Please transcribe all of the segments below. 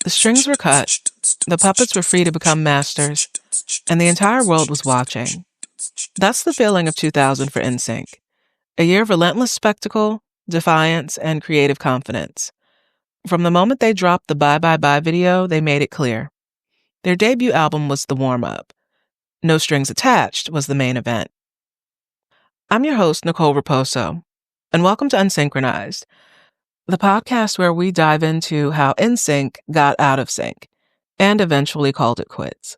The strings were cut, the puppets were free to become masters, and the entire world was watching. That's the feeling of 2000 for NSYNC. A year of relentless spectacle, defiance, and creative confidence. From the moment they dropped the Bye Bye Bye video, they made it clear. Their debut album was the warm-up. No Strings Attached was the main event. I'm your host, Nicole Raposo, and welcome to Unsynchronized, the podcast where we dive into how NSYNC got out of sync and eventually called it quits.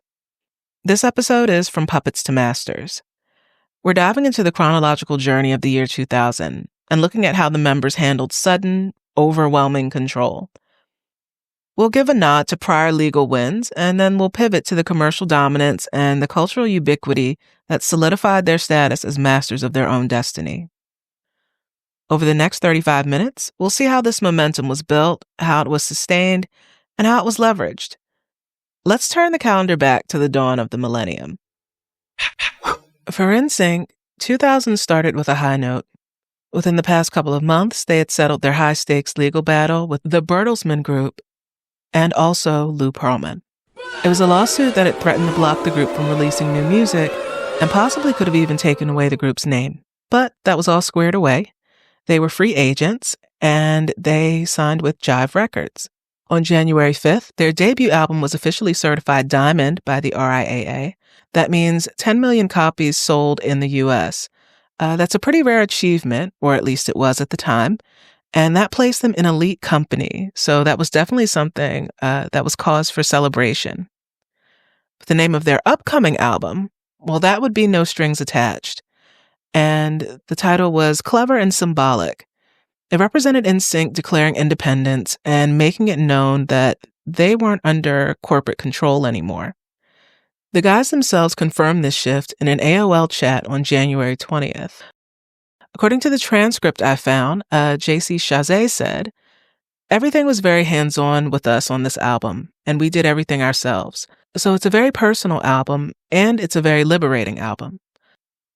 This episode is From Puppets to Masters. We're diving into the chronological journey of the year 2000 and looking at how the members handled sudden, overwhelming control. We'll give a nod to prior legal wins, and then we'll pivot to the commercial dominance and the cultural ubiquity that solidified their status as masters of their own destiny. Over the next 35 minutes, we'll see how this momentum was built, how it was sustained, and how it was leveraged. Let's turn the calendar back to the dawn of the millennium. For NSYNC, 2000 started with a high note. Within the past couple of months, they had settled their high-stakes legal battle with the Bertelsmann Group and also Lou Pearlman. It was a lawsuit that had threatened to block the group from releasing new music and possibly could have even taken away the group's name. But that was all squared away. They were free agents, and they signed with Jive Records. On January 5th, their debut album was officially certified diamond by the RIAA. That means 10 million copies sold in the U.S. That's a pretty rare achievement, or at least it was at the time, and that placed them in elite company, so that was definitely something that was cause for celebration. But the name of their upcoming album, well, that would be No Strings Attached, and the title was clever and symbolic. It represented NSYNC declaring independence and making it known that they weren't under corporate control anymore. The guys themselves confirmed this shift in an AOL chat on January 20th. According to the transcript I found, JC Chazé said, "Everything was very hands-on with us on this album, and we did everything ourselves. So it's a very personal album, and it's a very liberating album."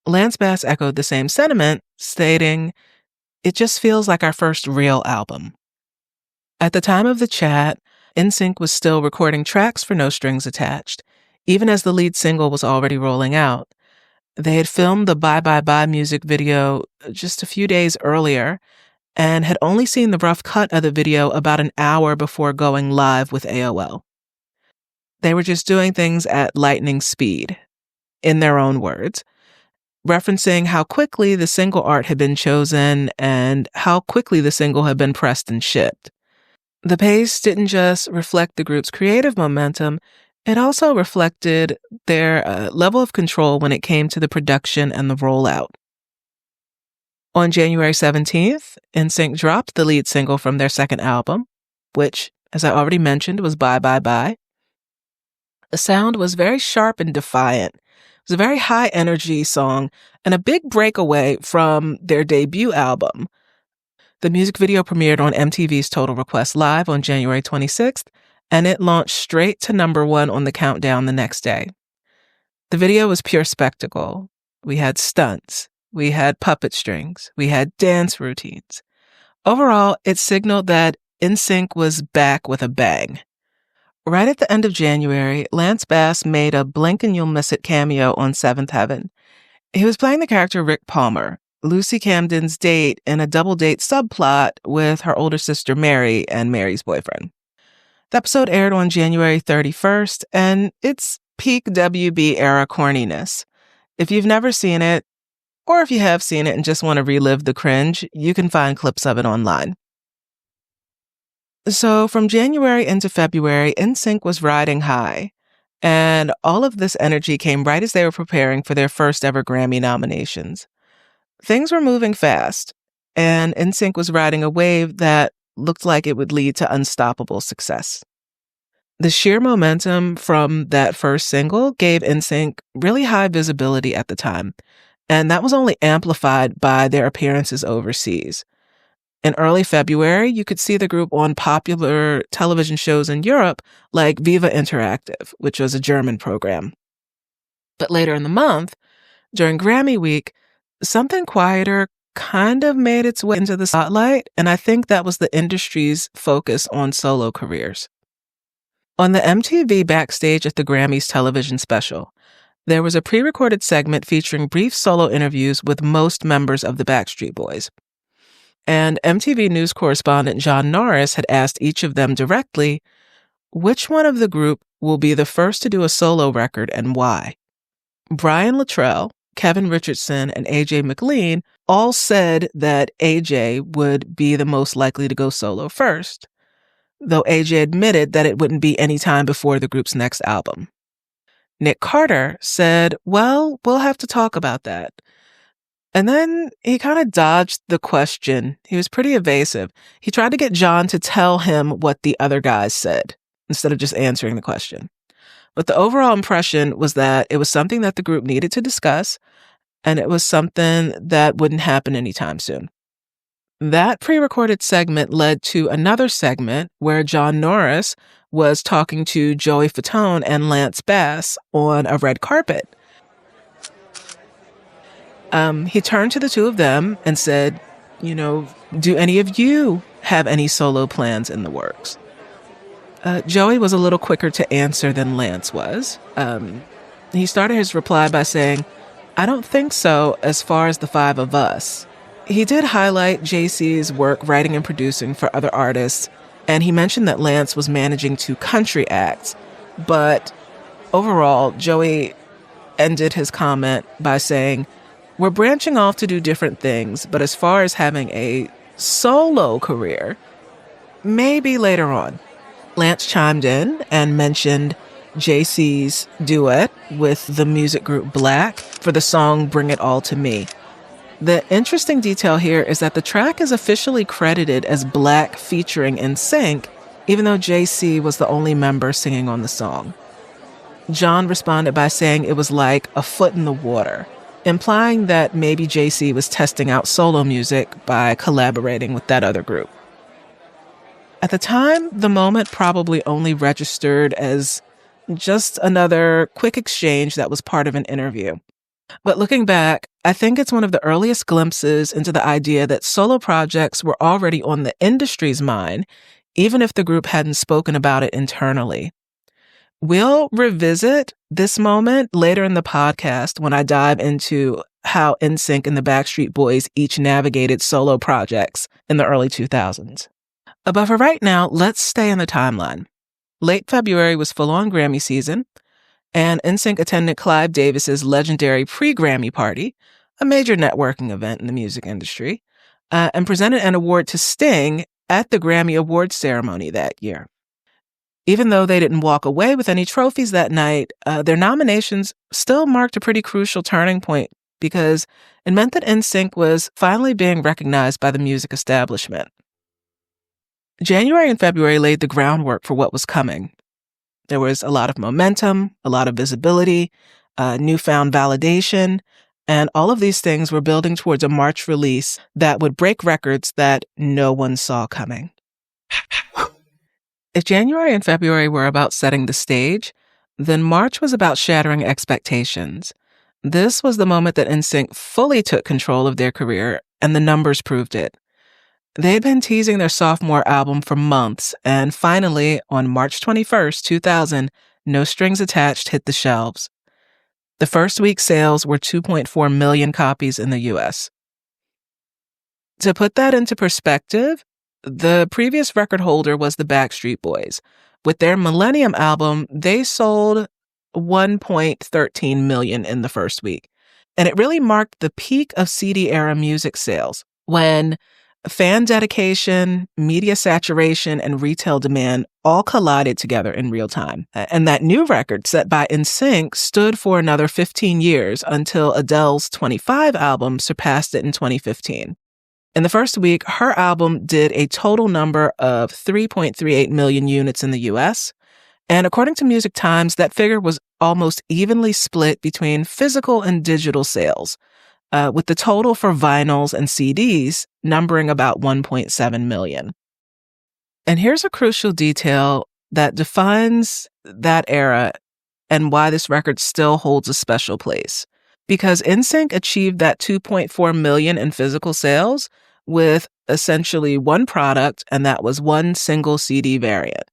Lance Bass echoed the same sentiment, stating, "It just feels like our first real album." At the time of the chat, NSYNC was still recording tracks for No Strings Attached, even as the lead single was already rolling out. They had filmed the Bye Bye Bye music video just a few days earlier and had only seen the rough cut of the video about an hour before going live with AOL. They were just doing things at lightning speed, in their own words, referencing how quickly the single art had been chosen and how quickly the single had been pressed and shipped. The pace didn't just reflect the group's creative momentum, it also reflected their level of control when it came to the production and the rollout. On January 17th, NSYNC dropped the lead single from their second album, which, as I already mentioned, was Bye Bye Bye. The sound was very sharp and defiant. It was a very high-energy song and a big breakaway from their debut album. The music video premiered on MTV's Total Request Live on January 26th, and it launched straight to number 1 on the countdown the next day. The video was pure spectacle. We had stunts. We had puppet strings. We had dance routines. Overall, it signaled that NSYNC was back with a bang. Right at the end of January, Lance Bass made a blink and you'll miss it cameo on Seventh Heaven. He was playing the character Rick Palmer, Lucy Camden's date in a double-date subplot with her older sister Mary and Mary's boyfriend. The episode aired on January 31st, and it's peak WB era corniness. If you've never seen it, or if you have seen it and just want to relive the cringe, you can find clips of it online. So from January into February, NSYNC was riding high, and all of this energy came right as they were preparing for their first ever Grammy nominations. Things were moving fast, and NSYNC was riding a wave that looked like it would lead to unstoppable success. The sheer momentum from that first single gave NSYNC really high visibility at the time, and that was only amplified by their appearances overseas. In early February, you could see the group on popular television shows in Europe like Viva Interactive, which was a German program. But later in the month, during Grammy Week, something quieter kind of made its way into the spotlight, and I think that was the industry's focus on solo careers. On the MTV Backstage at the Grammys television special, there was a pre-recorded segment featuring brief solo interviews with most members of the Backstreet Boys. And MTV News correspondent John Norris had asked each of them directly, which one of the group will be the first to do a solo record and why? Brian Luttrell, Kevin Richardson, and AJ McLean all said that AJ would be the most likely to go solo first, though AJ admitted that it wouldn't be any time before the group's next album. Nick Carter said, well, we'll have to talk about that. And then he kind of dodged the question. He was pretty evasive. He tried to get John to tell him what the other guys said instead of just answering the question. But the overall impression was that it was something that the group needed to discuss, and it was something that wouldn't happen anytime soon. That pre-recorded segment led to another segment where John Norris was talking to Joey Fatone and Lance Bass on a red carpet. He turned to the two of them and said, do any of you have any solo plans in the works? Joey was a little quicker to answer than Lance was. He started his reply by saying, I don't think so as far as the five of us. He did highlight JC's work writing and producing for other artists, and he mentioned that Lance was managing 2 country acts. But overall, Joey ended his comment by saying, we're branching off to do different things, but as far as having a solo career, maybe later on. Lance chimed in and mentioned JC's duet with the music group Black for the song Bring It All to Me. The interesting detail here is that the track is officially credited as Black featuring NSYNC, even though JC was the only member singing on the song. John responded by saying it was like a foot in the water, implying that maybe JC was testing out solo music by collaborating with that other group. At the time, the moment probably only registered as just another quick exchange that was part of an interview. But looking back, I think it's one of the earliest glimpses into the idea that solo projects were already on the industry's mind, even if the group hadn't spoken about it internally. We'll revisit this moment later in the podcast when I dive into how NSYNC and the Backstreet Boys each navigated solo projects in the early 2000s. But for right now, let's stay in the timeline. Late February was full-on Grammy season, and NSYNC attended Clive Davis's legendary pre-Grammy party, a major networking event in the music industry, and presented an award to Sting at the Grammy Awards ceremony that year. Even though they didn't walk away with any trophies that night, their nominations still marked a pretty crucial turning point because it meant that NSYNC was finally being recognized by the music establishment. January and February laid the groundwork for what was coming. There was a lot of momentum, a lot of visibility, newfound validation, and all of these things were building towards a March release that would break records that no one saw coming. If January and February were about setting the stage, then March was about shattering expectations. This was the moment that NSYNC fully took control of their career, and the numbers proved it. They had been teasing their sophomore album for months, and finally, on March 21st, 2000, No Strings Attached hit the shelves. The first week's sales were 2.4 million copies in the U.S. To put that into perspective, the previous record holder was the Backstreet Boys. With their Millennium album, they sold 1.13 million in the first week. And it really marked the peak of CD-era music sales, when fan dedication, media saturation, and retail demand all collided together in real time. And that new record set by NSYNC stood for another 15 years until Adele's 25 album surpassed it in 2015. In the first week, her album did a total number of 3.38 million units in the US. And according to Music Times, that figure was almost evenly split between physical and digital sales, with the total for vinyls and CDs numbering about 1.7 million. And here's a crucial detail that defines that era and why this record still holds a special place. Because NSYNC achieved that 2.4 million in physical sales with essentially one product, and that was one single CD variant.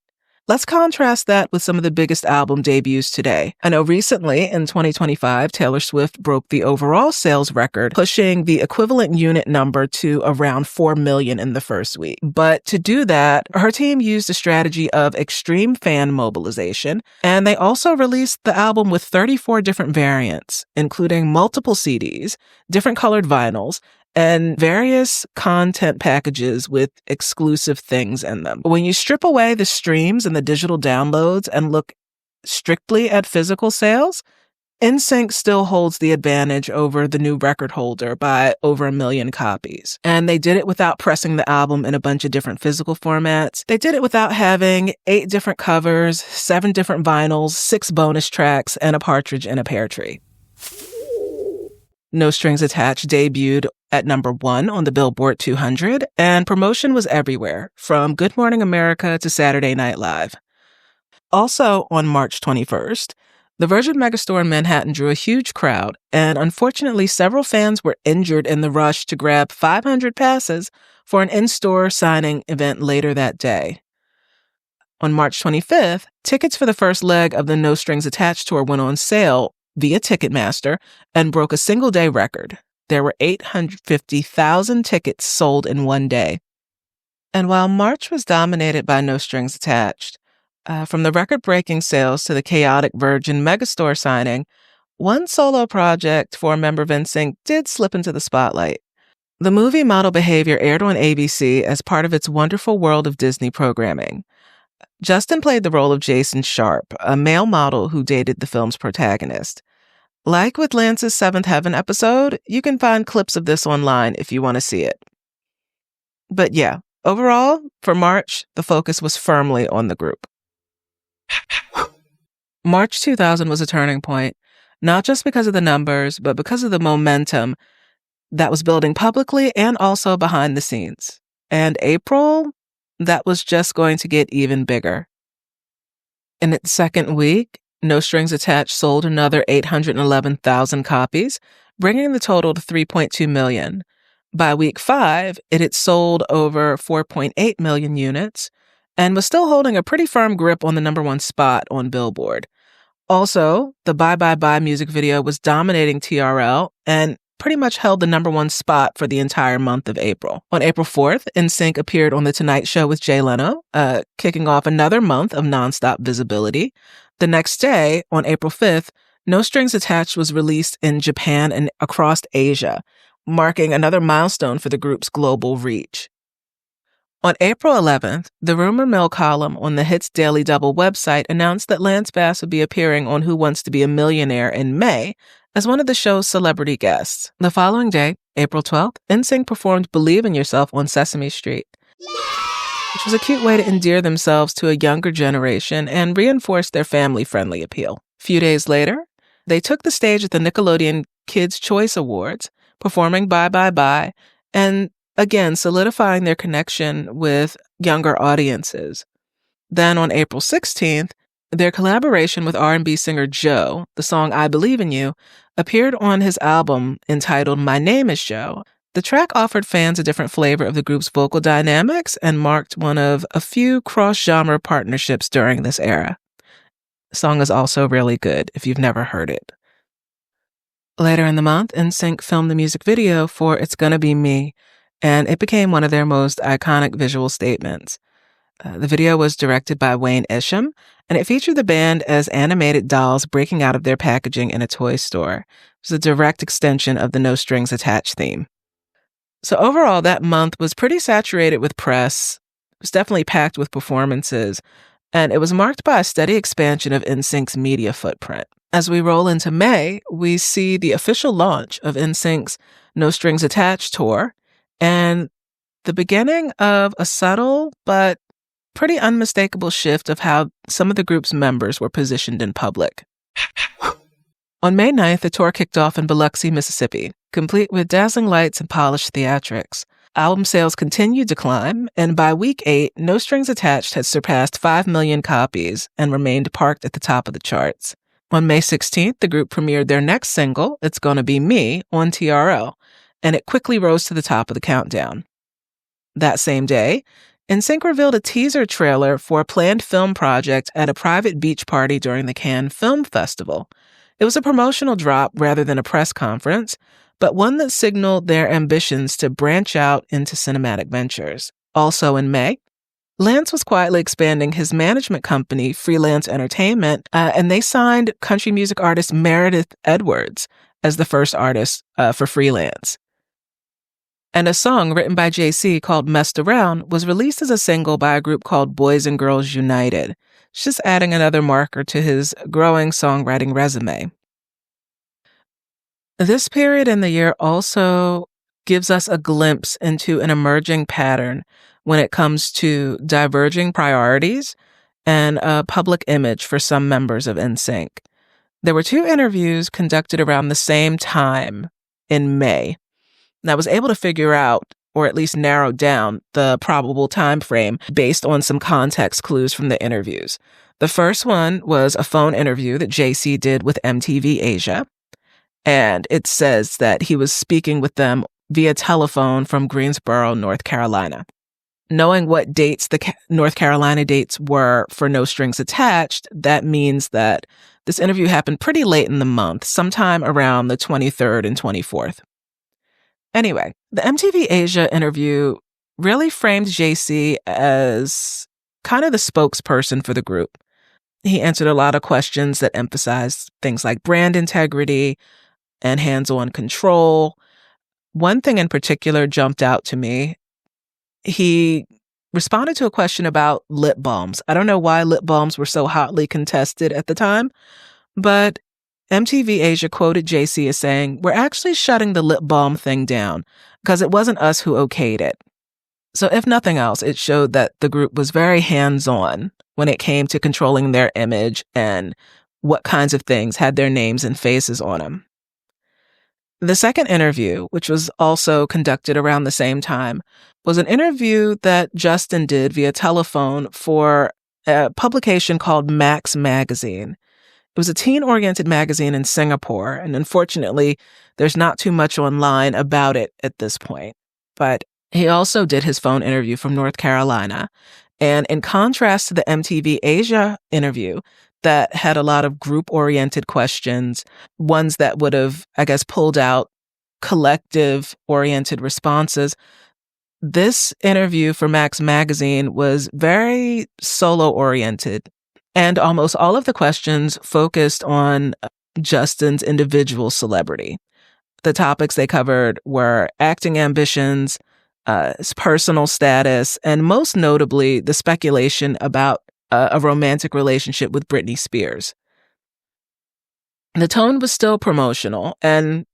Let's contrast that with some of the biggest album debuts today. I know recently, in 2025, Taylor Swift broke the overall sales record, pushing the equivalent unit number to around 4 million in the first week. But to do that, her team used a strategy of extreme fan mobilization, and they also released the album with 34 different variants, including multiple CDs, different colored vinyls, and various content packages with exclusive things in them. When you strip away the streams and the digital downloads and look strictly at physical sales, NSYNC still holds the advantage over the new record holder by over 1 million copies. And they did it without pressing the album in a bunch of different physical formats. They did it without having 8 different covers, 7 different vinyls, 6 bonus tracks, and a partridge in a pear tree. No Strings Attached debuted at number 1 on the Billboard 200, and promotion was everywhere, from Good Morning America to Saturday Night Live. Also on March 21st, the Virgin Megastore in Manhattan drew a huge crowd, and unfortunately several fans were injured in the rush to grab 500 passes for an in-store signing event later that day. On March 25th, tickets for the first leg of the No Strings Attached tour went on sale via Ticketmaster and broke a single-day record. There were 850,000 tickets sold in one day. And while March was dominated by No Strings Attached, from the record-breaking sales to the chaotic Virgin Megastore signing, one solo project for a member of NSYNC did slip into the spotlight. The movie Model Behavior aired on ABC as part of its Wonderful World of Disney programming. Justin played the role of Jason Sharp, a male model who dated the film's protagonist. Like with Lance's Seventh Heaven episode, you can find clips of this online if you want to see it. But yeah, overall, for March, the focus was firmly on the group. March 2000 was a turning point, not just because of the numbers, but because of the momentum that was building publicly and also behind the scenes. And April, that was just going to get even bigger. In its second week, No Strings Attached sold another 811,000 copies, bringing the total to 3.2 million. By week 5, it had sold over 4.8 million units and was still holding a pretty firm grip on the number 1 spot on Billboard. Also, the Bye Bye Bye music video was dominating TRL and pretty much held the number 1 spot for the entire month of April. On April 4th, NSYNC appeared on The Tonight Show with Jay Leno, kicking off another month of nonstop visibility. The next day, on April 5th, No Strings Attached was released in Japan and across Asia, marking another milestone for the group's global reach. On April 11th, the Rumor Mill column on the Hits Daily Double website announced that Lance Bass would be appearing on Who Wants to Be a Millionaire in May as one of the show's celebrity guests. The following day, April 12th, NSYNC performed Believe in Yourself on Sesame Street, which was a cute way to endear themselves to a younger generation and reinforce their family-friendly appeal. A few days later, they took the stage at the Nickelodeon Kids' Choice Awards, performing Bye Bye Bye, and again solidifying their connection with younger audiences. Then on April 16th, their collaboration with R&B singer Joe, the song I Believe in You, appeared on his album entitled My Name is Joe. The track offered fans a different flavor of the group's vocal dynamics and marked one of a few cross-genre partnerships during this era. The song is also really good if you've never heard it. Later in the month, NSYNC filmed the music video for It's Gonna Be Me, and it became one of their most iconic visual statements. The video was directed by Wayne Isham, and it featured the band as animated dolls breaking out of their packaging in a toy store. It was a direct extension of the No Strings Attached theme. So overall, that month was pretty saturated with press. It was definitely packed with performances, and it was marked by a steady expansion of NSYNC's media footprint. As we roll into May, we see the official launch of NSYNC's No Strings Attached tour, and the beginning of a subtle but pretty unmistakable shift of how some of the group's members were positioned in public. On May 9th, the tour kicked off in Biloxi, Mississippi, complete with dazzling lights and polished theatrics. Album sales continued to climb, and by week 8, No Strings Attached had surpassed 5 million copies and remained parked at the top of the charts. On May 16th, the group premiered their next single, It's Gonna Be Me, on TRL, and it quickly rose to the top of the countdown. That same day, NSYNC revealed a teaser trailer for a planned film project at a private beach party during the Cannes Film Festival. It was a promotional drop rather than a press conference, but one that signaled their ambitions to branch out into cinematic ventures. Also in May, Lance was quietly expanding his management company, Freelance Entertainment, and they signed country music artist Meredith Edwards as the first artist for Freelance. And a song written by JC called Messed Around was released as a single by a group called Boys and Girls United, just adding another marker to his growing songwriting resume. This period in the year also gives us a glimpse into an emerging pattern when it comes to diverging priorities and a public image for some members of NSYNC. There were 2 interviews conducted around the same time in May. And I was able to figure out, or at least narrow down, the probable time frame based on some context clues from the interviews. The first one was a phone interview that JC did with MTV Asia, and it says that he was speaking with them via telephone from Greensboro, North Carolina. Knowing what dates the North Carolina dates were for No Strings Attached, that means that this interview happened pretty late in the month, sometime around the 23rd and 24th. Anyway, the MTV Asia interview really framed JC as kind of the spokesperson for the group. He answered a lot of questions that emphasized things like brand integrity and hands-on control. One thing in particular jumped out to me. He responded to a question about lip balms. I don't know why lip balms were so hotly contested at the time, but MTV Asia quoted JC as saying, "We're actually shutting the lip balm thing down because it wasn't us who okayed it." So if nothing else, it showed that the group was very hands-on when it came to controlling their image and what kinds of things had their names and faces on them. The second interview, which was also conducted around the same time, was an interview that Justin did via telephone for a publication called Max Magazine. It was a teen-oriented magazine in Singapore, and unfortunately, there's not too much online about it at this point. But he also did his phone interview from North Carolina. And in contrast to the MTV Asia interview that had a lot of group-oriented questions, ones that would have, I guess, pulled out collective-oriented responses, this interview for Max Magazine was very solo-oriented. And almost all of the questions focused on Justin's individual celebrity. The topics they covered were acting ambitions, his personal status, and most notably, the speculation about a romantic relationship with Britney Spears. The tone was still promotional, and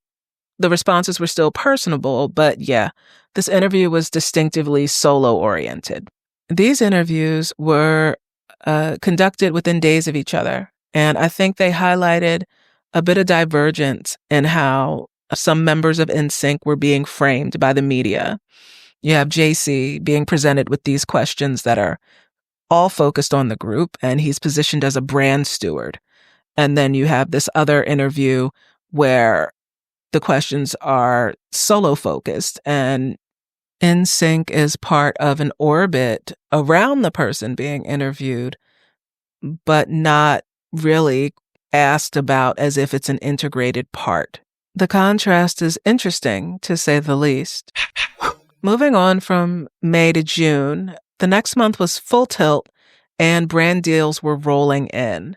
the responses were still personable, but yeah, this interview was distinctively solo-oriented. These interviews were conducted within days of each other. And I think they highlighted a bit of divergence in how some members of NSYNC were being framed by the media. You have JC being presented with these questions that are all focused on the group, and he's positioned as a brand steward. And then you have this other interview where the questions are solo focused, and NSYNC is part of an orbit around the person being interviewed, but not really asked about as if it's an integrated part. The contrast is interesting, to say the least. Moving on from May to June, the next month was full tilt and brand deals were rolling in.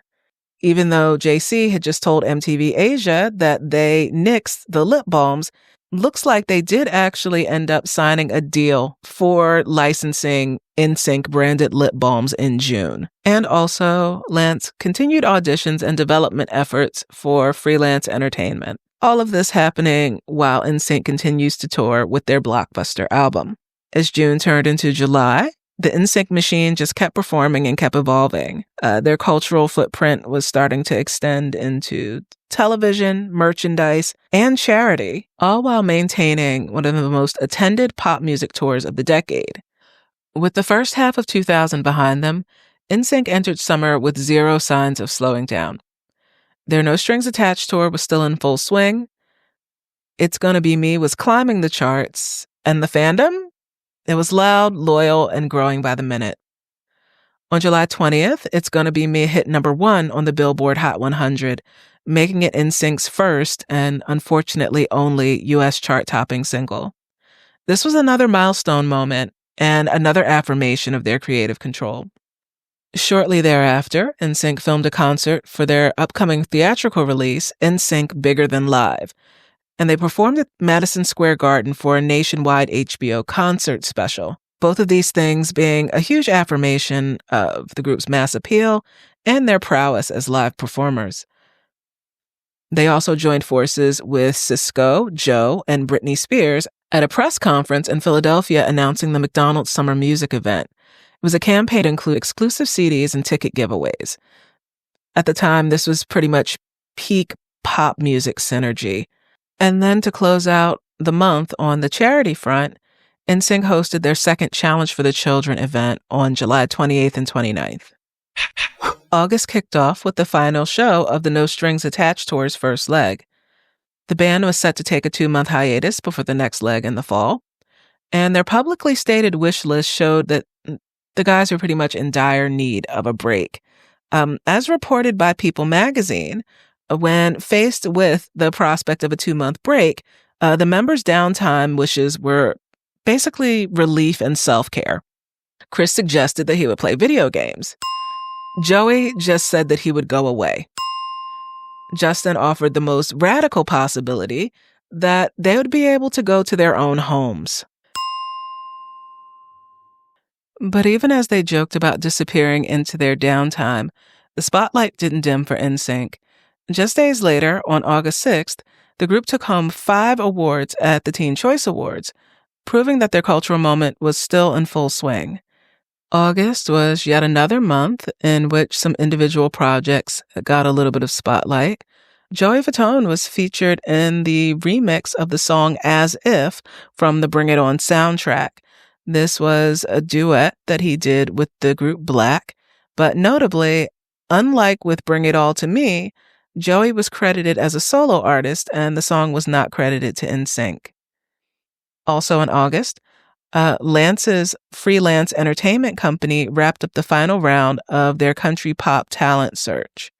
Even though JC had just told MTV Asia that they nixed the lip balms, looks like they did actually end up signing a deal for licensing NSYNC branded lip balms in June. And also, Lance continued auditions and development efforts for Freelance Entertainment. All of this happening while NSYNC continues to tour with their blockbuster album. As June turned into July, the NSYNC machine just kept performing and kept evolving. Their cultural footprint was starting to extend into television, merchandise, and charity, all while maintaining one of the most attended pop music tours of the decade. With the first half of 2000 behind them, NSYNC entered summer with zero signs of slowing down. Their No Strings Attached tour was still in full swing. It's Gonna Be Me was climbing the charts, and the fandom? It was loud, loyal, and growing by the minute. On July 20th, It's Gonna Be Me hit #1 on the Billboard Hot 100, making it NSYNC's first and unfortunately only U.S. chart-topping single. This was another milestone moment and another affirmation of their creative control. Shortly thereafter, NSYNC filmed a concert for their upcoming theatrical release, NSYNC Bigger Than Live, and they performed at Madison Square Garden for a nationwide HBO concert special. Both of these things being a huge affirmation of the group's mass appeal and their prowess as live performers. They also joined forces with Cisco, Joe, and Britney Spears at a press conference in Philadelphia announcing the McDonald's Summer Music event. It was a campaign to include exclusive CDs and ticket giveaways. At the time, this was pretty much peak pop music synergy. And then to close out the month on the charity front, NSYNC hosted their second Challenge for the Children event on July 28th and 29th. August kicked off with the final show of the No Strings Attached tour's first leg. The band was set to take a 2-month hiatus before the next leg in the fall, and their publicly stated wish list showed that the guys were pretty much in dire need of a break. As reported by People magazine, when faced with the prospect of a 2-month break, the members' downtime wishes were basically relief and self-care. Chris suggested that he would play video games. Joey just said that he would go away. Justin offered the most radical possibility that they would be able to go to their own homes. But even as they joked about disappearing into their downtime, the spotlight didn't dim for NSYNC. Just days later, on August 6th, the group took home 5 awards at the Teen Choice Awards, proving that their cultural moment was still in full swing. August was yet another month in which some individual projects got a little bit of spotlight. Joey Fatone was featured in the remix of the song As If from the Bring It On soundtrack. This was a duet that he did with the group Black, but notably, unlike with Bring It All to Me, Joey was credited as a solo artist and the song was not credited to NSYNC. Also in August, Lance's freelance entertainment company wrapped up the final round of their country pop talent search.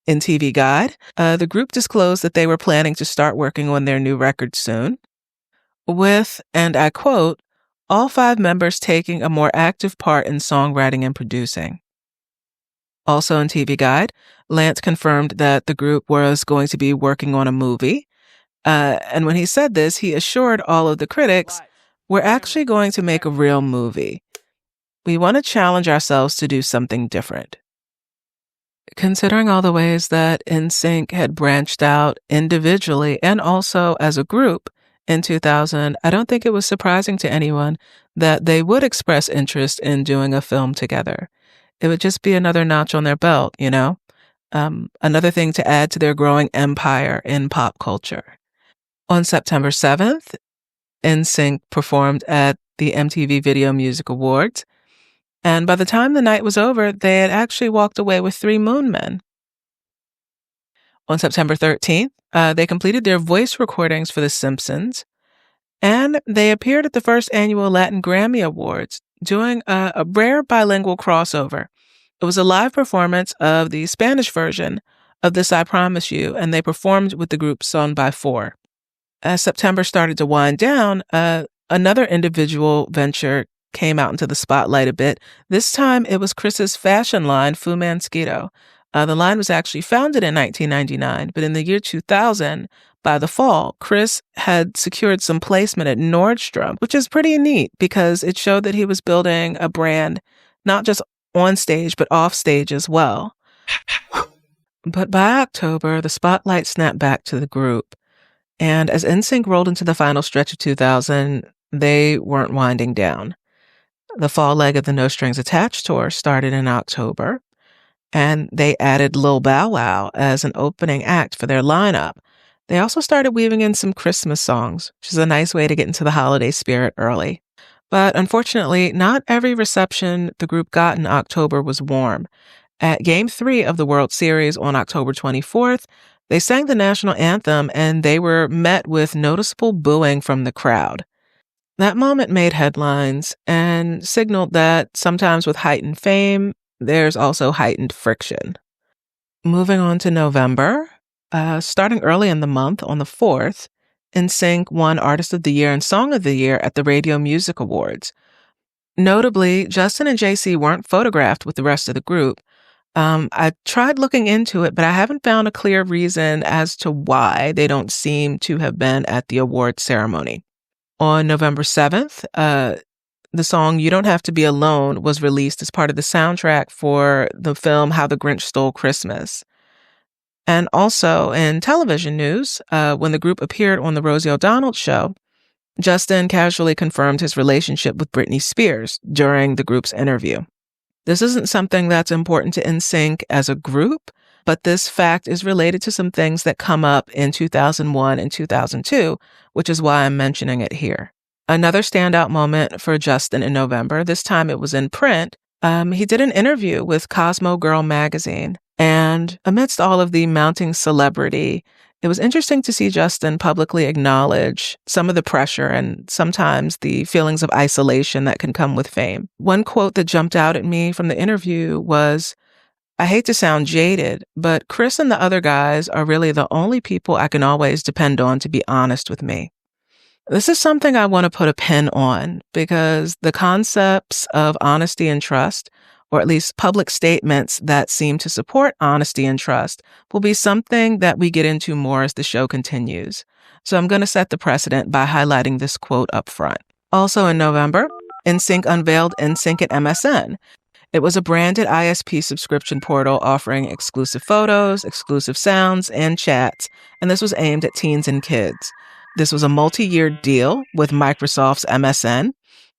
In TV Guide, the group disclosed that they were planning to start working on their new record soon, with, and I quote, all 5 members taking a more active part in songwriting and producing. Also in TV Guide, Lance confirmed that the group was going to be working on a movie. And when he said this, he assured all of the critics, we're actually going to make a real movie. We want to challenge ourselves to do something different. Considering all the ways that NSYNC had branched out individually and also as a group in 2000, I don't think it was surprising to anyone that they would express interest in doing a film together. It would just be another notch on their belt, you know? Another thing to add to their growing empire in pop culture. On September 7th, NSYNC performed at the MTV Video Music Awards, and by the time the night was over, they had actually walked away with 3 Moon Men. On September 13th, they completed their voice recordings for The Simpsons, and they appeared at the first annual Latin Grammy Awards, doing a rare bilingual crossover. It was a live performance of the Spanish version of This I Promise You, and they performed with the group Son by Four. As September started to wind down, another individual venture came out into the spotlight a bit. This time, it was Chris's fashion line, Fu Manskito. The line was actually founded in 1999, but in the year 2000, by the fall, Chris had secured some placement at Nordstrom, which is pretty neat because it showed that he was building a brand not just on stage, but off stage as well. But by October, the spotlight snapped back to the group. And as NSYNC rolled into the final stretch of 2000, they weren't winding down. The fall leg of the No Strings Attached tour started in October, and they added Lil Bow Wow as an opening act for their lineup. They also started weaving in some Christmas songs, which is a nice way to get into the holiday spirit early. But unfortunately, not every reception the group got in October was warm. At Game 3 of the World Series on October 24th, they sang the national anthem and they were met with noticeable booing from the crowd. That moment made headlines and signaled that sometimes with heightened fame, there's also heightened friction. Moving on to November, starting early in the month on the 4th, NSYNC won Artist of the Year and Song of the Year at the Radio Music Awards. Notably, Justin and JC weren't photographed with the rest of the group. I tried looking into it, but I haven't found a clear reason as to why they don't seem to have been at the award ceremony. On November 7th, the song You Don't Have to Be Alone was released as part of the soundtrack for the film How the Grinch Stole Christmas. And also in television news, when the group appeared on the Rosie O'Donnell show, Justin casually confirmed his relationship with Britney Spears during the group's interview. This isn't something that's important to NSYNC as a group, but this fact is related to some things that come up in 2001 and 2002, which is why I'm mentioning it here. Another standout moment for Justin in November, this time it was in print, he did an interview with Cosmo Girl magazine. And amidst all of the mounting celebrity, it was interesting to see Justin publicly acknowledge some of the pressure and sometimes the feelings of isolation that can come with fame. One quote that jumped out at me from the interview was, "I hate to sound jaded, but Chris and the other guys are really the only people I can always depend on to be honest with me." This is something I want to put a pin on because the concepts of honesty and trust, or at least public statements that seem to support honesty and trust, will be something that we get into more as the show continues. So I'm going to set the precedent by highlighting this quote up front. Also in November, NSYNC unveiled NSYNC at MSN. It was a branded ISP subscription portal offering exclusive photos, exclusive sounds, and chats, and this was aimed at teens and kids. This was a multi-year deal with Microsoft's MSN,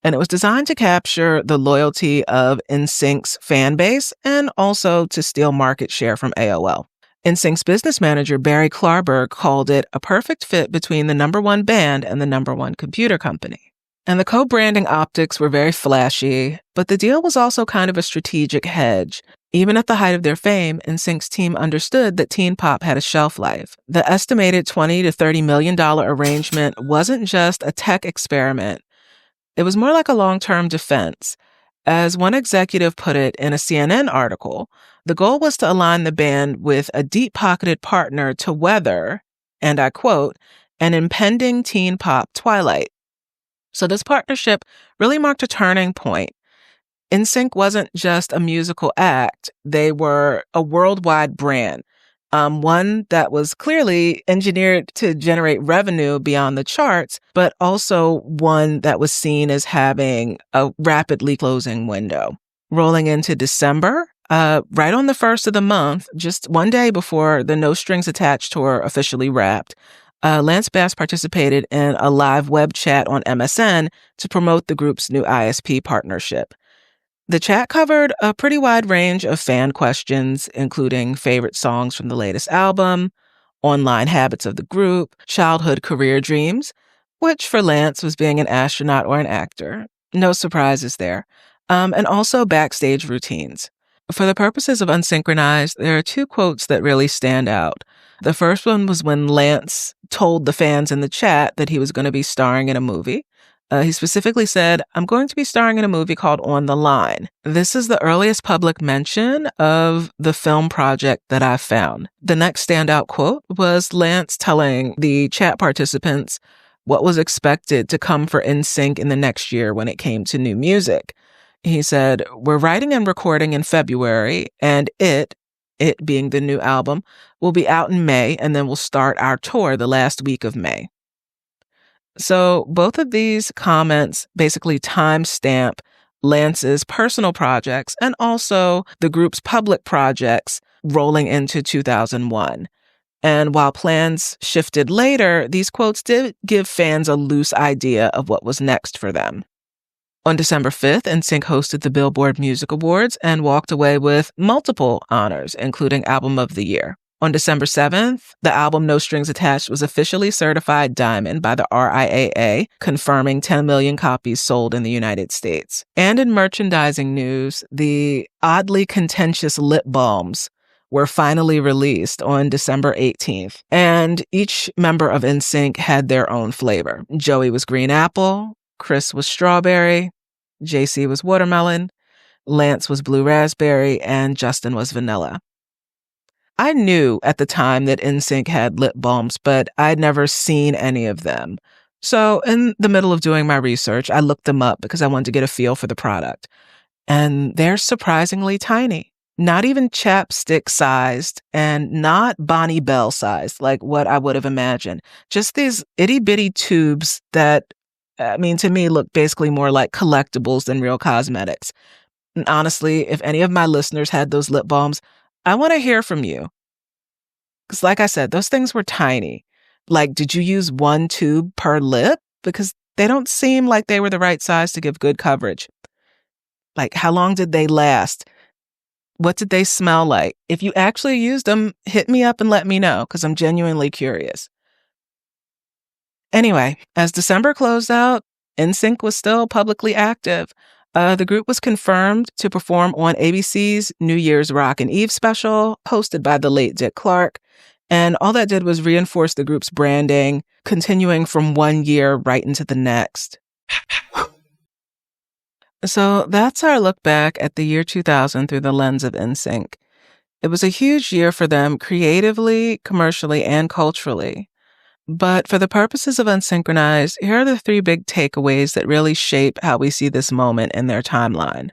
and it was designed to capture the loyalty of NSYNC's fan base and also to steal market share from AOL. NSYNC's business manager, Barry Klarberg, called it a perfect fit between the number one band and the number one computer company. And the co-branding optics were very flashy, but the deal was also kind of a strategic hedge. Even at the height of their fame, NSYNC's team understood that teen pop had a shelf life. The estimated $20 to $30 million arrangement wasn't just a tech experiment. It was more like a long-term defense. As one executive put it in a CNN article, the goal was to align the band with a deep-pocketed partner to weather, and I quote, an impending teen pop twilight. So this partnership really marked a turning point. NSYNC wasn't just a musical act. They were a worldwide brand, one that was clearly engineered to generate revenue beyond the charts, but also one that was seen as having a rapidly closing window. Rolling into December, right on the first of the month, just one day before the No Strings Attached tour officially wrapped, Lance Bass participated in a live web chat on MSN to promote the group's new ISP partnership. The chat covered a pretty wide range of fan questions, including favorite songs from the latest album, online habits of the group, childhood career dreams, which for Lance was being an astronaut or an actor. No surprises there. And also backstage routines. For the purposes of Unsynchronized, there are two quotes that really stand out. The first one was when Lance told the fans in the chat that he was going to be starring in a movie. He specifically said, "I'm going to be starring in a movie called On the Line." This is the earliest public mention of the film project that I've found. The next standout quote was Lance telling the chat participants what was expected to come for NSYNC in the next year when it came to new music. He said, "We're writing and recording in February, and it being the new album, will be out in May, and then we'll start our tour the last week of May." So both of these comments basically timestamp Lance's personal projects and also the group's public projects rolling into 2001. And while plans shifted later, these quotes did give fans a loose idea of what was next for them. On December 5th, NSYNC hosted the Billboard Music Awards and walked away with multiple honors, including Album of the Year. On December 7th, the album No Strings Attached was officially certified diamond by the RIAA, confirming 10 million copies sold in the United States. And in merchandising news, the oddly contentious lip balms were finally released on December 18th. And each member of NSYNC had their own flavor. Joey was green apple, Chris was strawberry, JC was watermelon, Lance was blue raspberry, and Justin was vanilla. I knew at the time that NSYNC had lip balms, but I'd never seen any of them. So in the middle of doing my research, I looked them up because I wanted to get a feel for the product. And they're surprisingly tiny, not even chapstick sized and not Bonnie Bell sized, like what I would have imagined. Just these itty bitty tubes that, to me, look basically more like collectibles than real cosmetics. And honestly, if any of my listeners had those lip balms, I want to hear from you. Because like I said, those things were tiny. Like, did you use one tube per lip? Because they don't seem like they were the right size to give good coverage. Like, how long did they last? What did they smell like? If you actually used them, hit me up and let me know, because I'm genuinely curious. Anyway, as December closed out, NSYNC was still publicly active. The group was confirmed to perform on ABC's New Year's Rockin' Eve special, hosted by the late Dick Clark. And all that did was reinforce the group's branding, continuing from one year right into the next. So that's our look back at the year 2000 through the lens of NSYNC. It was a huge year for them creatively, commercially, and culturally. But for the purposes of Unsynchronized, here are the 3 big takeaways that really shape how we see this moment in their timeline.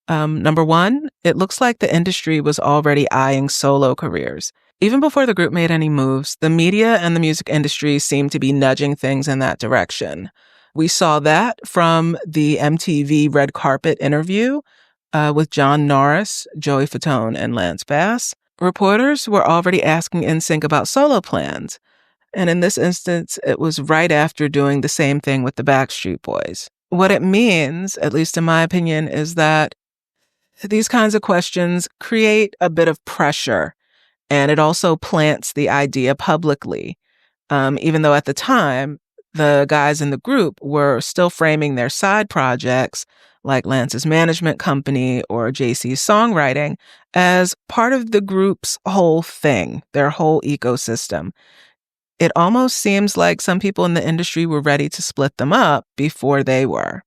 Number 1, it looks like the industry was already eyeing solo careers. Even before the group made any moves, the media and the music industry seemed to be nudging things in that direction. We saw that from the MTV Red Carpet interview with John Norris, Joey Fatone, and Lance Bass. Reporters were already asking NSYNC about solo plans. And in this instance, it was right after doing the same thing with the Backstreet Boys. What it means, at least in my opinion, is that these kinds of questions create a bit of pressure, and it also plants the idea publicly, even though at the time, the guys in the group were still framing their side projects, like Lance's management company or JC's songwriting, as part of the group's whole thing, their whole ecosystem. It almost seems like some people in the industry were ready to split them up before they were.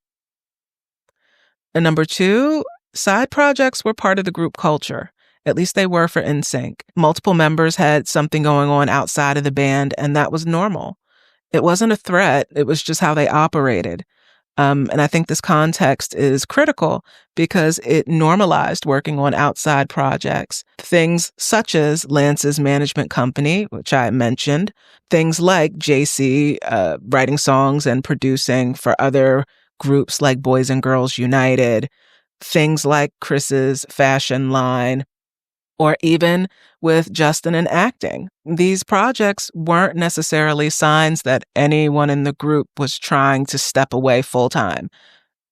And number 2, side projects were part of the group culture. At least they were for NSYNC. Multiple members had something going on outside of the band, and that was normal. It wasn't a threat. It was just how they operated. And I think this context is critical because it normalized working on outside projects. Things such as Lance's management company, which I mentioned, things like JC writing songs and producing for other groups like Boys and Girls United, things like Chris's fashion line, or even with Justin and acting. These projects weren't necessarily signs that anyone in the group was trying to step away full-time.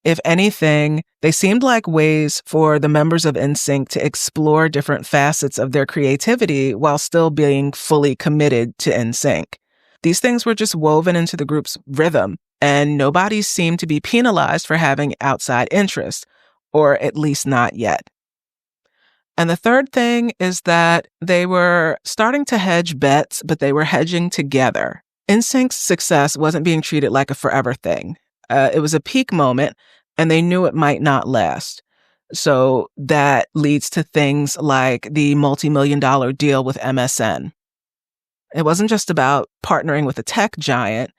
If anything, they seemed like ways for the members of NSYNC to explore different facets of their creativity while still being fully committed to NSYNC. These things were just woven into the group's rhythm, and nobody seemed to be penalized for having outside interests, or at least not yet. And the third thing is that they were starting to hedge bets, but they were hedging together. NSYNC's success wasn't being treated like a forever thing. It was a peak moment, and they knew it might not last. So that leads to things like the multi-million-dollar deal with MSN. It wasn't just about partnering with a tech giant.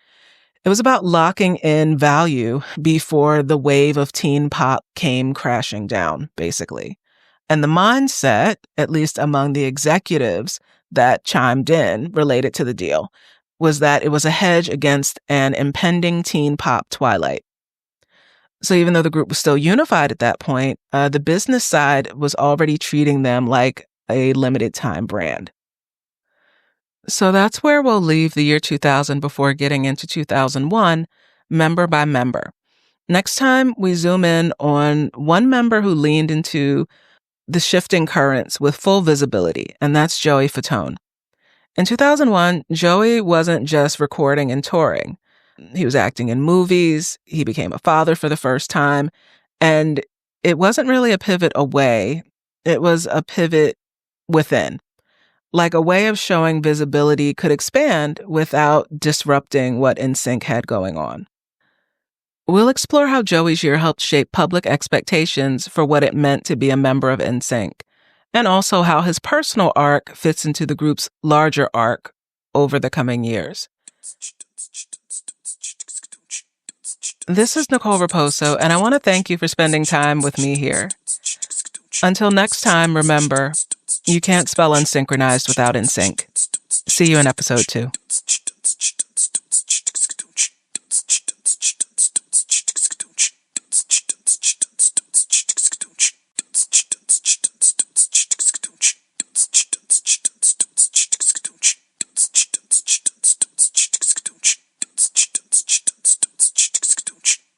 It was about locking in value before the wave of teen pop came crashing down, basically. And the mindset, at least among the executives that chimed in related to the deal, was that it was a hedge against an impending teen pop twilight. So even though the group was still unified at that point, the business side was already treating them like a limited time brand. So that's where we'll leave the year 2000 before getting into 2001, member by member. Next time, we zoom in on one member who leaned into the shifting currents with full visibility, and that's Joey Fatone. In 2001, Joey wasn't just recording and touring. He was acting in movies, he became a father for the first time, and it wasn't really a pivot away, it was a pivot within. Like a way of showing visibility could expand without disrupting what NSYNC had going on. We'll explore how Joey's year helped shape public expectations for what it meant to be a member of NSYNC, and also how his personal arc fits into the group's larger arc over the coming years. This is Nicole Raposo, and I want to thank you for spending time with me here. Until next time, remember, you can't spell unsynchronized without NSYNC. See you in episode 2.